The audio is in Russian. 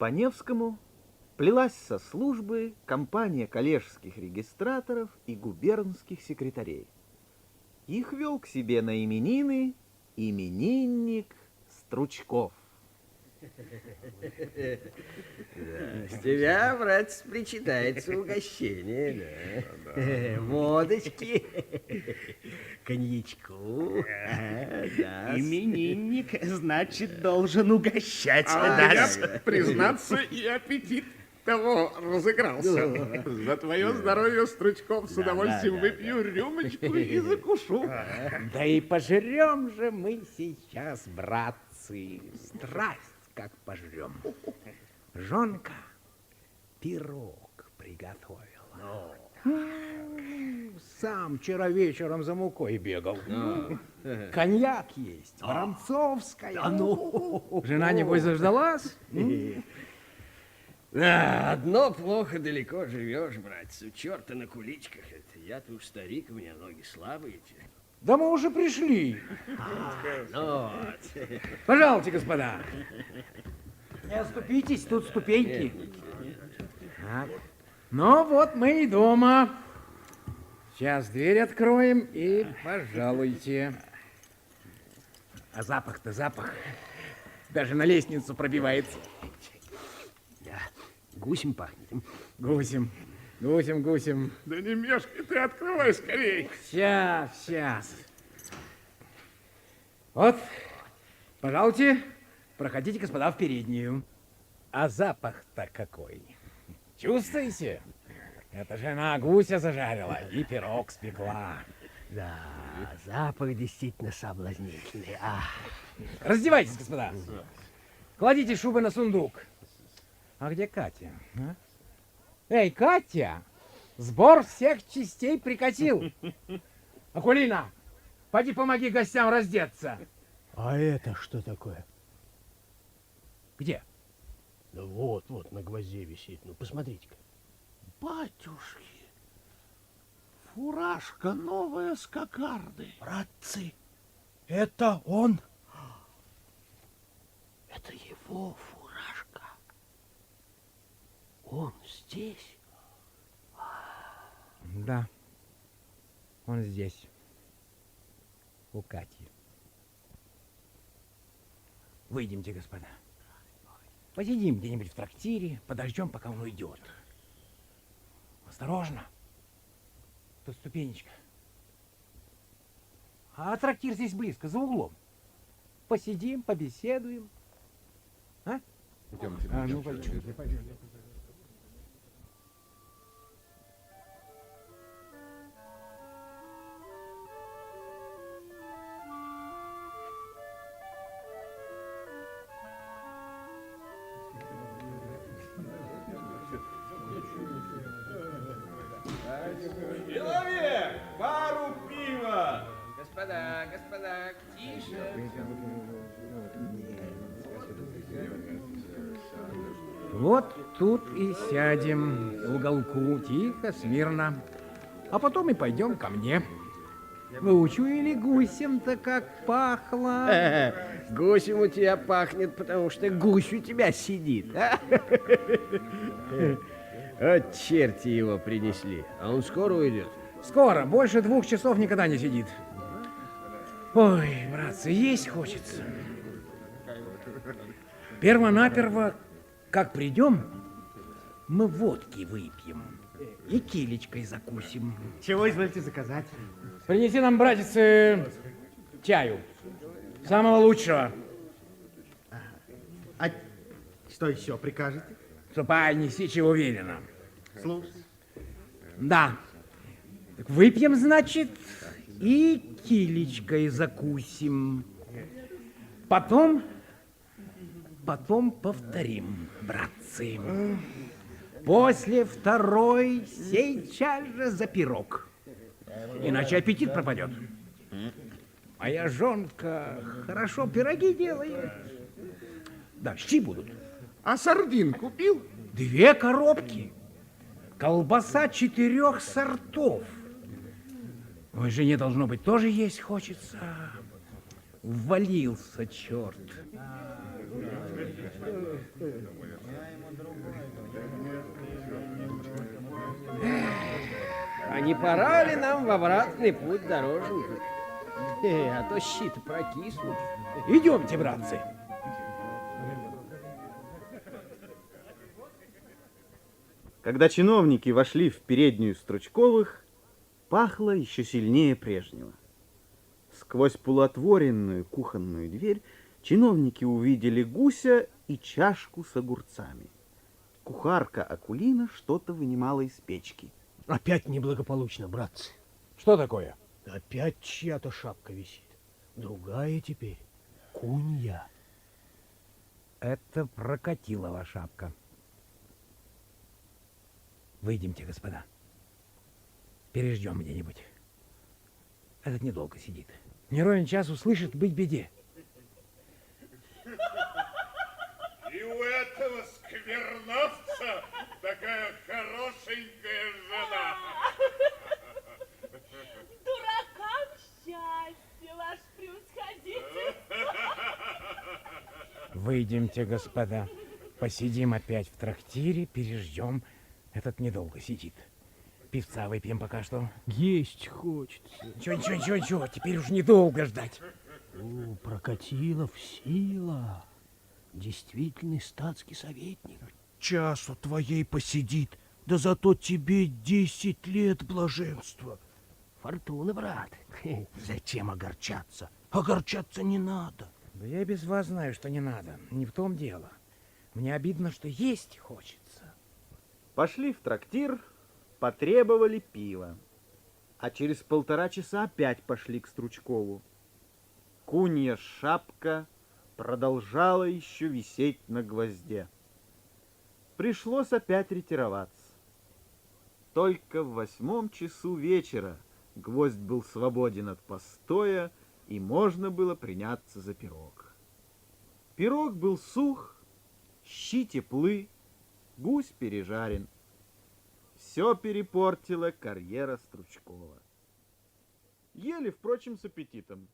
По Невскому плелась со службы компания коллежских регистраторов и губернских секретарей. Их вел к себе на именины именинник Стручков. С тебя, братец, причитается угощение, да. Водочки, коньячку. Да. Именинник, значит, должен угощать нас. Я, признаться, и аппетит того разыгрался. За твое здоровье, Стручков, с удовольствием выпью рюмочку и закушу. Да и пожрем же мы сейчас, братцы, страсть как пожрем. Жонка пирог приготовила. Сам вчера вечером за мукой бегал. Коньяк есть, Воронцовская. Жена, небось, заждалась? Да, одно плохо далеко живешь, братец. У черта на куличках. Это я-то уж старик, у меня ноги слабые. Да мы уже пришли. Ну вот. Пожалуйте, господа. Не оступитесь, тут ступеньки. Так. Ну вот мы и дома. Сейчас дверь откроем и пожалуйте. А запах-то запах. Даже на лестницу пробивается. Да, гусем пахнет. Гусем, гусем, гусем. Да не мешкай ты, открывай скорей. Сейчас. Вот, пожалуйте, проходите, господа, в переднюю. А запах-то какой. Чувствуете? Это жена гуся зажарила и пирог спекла. Да, запах действительно соблазнительный. Раздевайтесь, господа. Кладите шубы на сундук. А где Катя? А? Эй, Катя! Сбор всех частей прикатил. Акулина, поди помоги гостям раздеться. А это что такое? Где? Да вот, на гвозде висит. Ну, посмотрите-ка. Батюшки, фуражка новая с кокарды. Братцы, это он? Это его фуражка. Он здесь? Да, он здесь, у Кати. Выйдемте, господа. Посидим где-нибудь в трактире, подождем, пока он уйдет. Осторожно. Тут ступенечка. А трактир здесь близко, за углом. Посидим, побеседуем. А? Идемте, Ну, пойдемте. Человек, пару пива! Господа, тише. Вот тут и сядем в уголку, тихо, смирно. А потом и пойдем ко мне. Вы учуяли гусем-то как пахло? Гусем у тебя пахнет, потому что гусь у тебя сидит. Вот черти его принесли. А он скоро уйдет? Скоро, больше 2 часов никогда не сидит. Ой, братцы, есть хочется. Первонаперво, как придем, мы водки выпьем и килечкой закусим. Чего извольте заказать? Принеси нам, братец, чаю. Самого лучшего. А что еще прикажете? Ступай, неси, чего велено. Слушай. Да. Так выпьем, значит, и килечкой закусим. Потом повторим, братцы. После второй сейчас же за пирог. Иначе аппетит пропадет. Моя жонка хорошо пироги делает. Да, щи будут. А сардин купил? 2 коробки. Колбаса 4 сортов. Ой, жене, должно быть, тоже есть хочется. Ввалился черт. А не пора ли нам в обратный путь, дороженька? А то щи-то прокиснут. Идемте, братцы. Когда чиновники вошли в переднюю Стручковых, пахло еще сильнее прежнего. Сквозь полуотворенную кухонную дверь чиновники увидели гуся и чашку с огурцами. Кухарка Акулина что-то вынимала из печки. Опять неблагополучно, братцы. Что такое? Опять чья-то шапка висит. Другая теперь. Кунья. Это Прокатилова шапка. Выйдемте, господа. Переждем где-нибудь. Этот недолго сидит. Не ровен час услышит быть беде. И у этого скверновца такая хорошенькая жена. Дуракам счастье, ваше превосходительство. Выйдемте, господа. Посидим опять в трактире, переждем. Этот недолго сидит. Пивца выпьем пока что. Есть хочется. Ничего. Теперь уж недолго ждать. О, Прокатилов сила. Действительный статский советник. Часу твоей посидит, да зато тебе 10 лет блаженства. Фортуна, брат. Зачем огорчаться? Огорчаться не надо. Да я без вас знаю, что не надо. Не в том дело. Мне обидно, что есть хочется. Пошли в трактир, потребовали пива. А через 1,5 часа опять пошли к Стручкову. Кунья шапка продолжала еще висеть на гвозде. Пришлось опять ретироваться. Только в 8 часу вечера гвоздь был свободен от постоя, и можно было приняться за пирог. Пирог был сух, щи теплы, гусь пережарен. Все перепортила карьера Стручкова. Ели, впрочем, с аппетитом.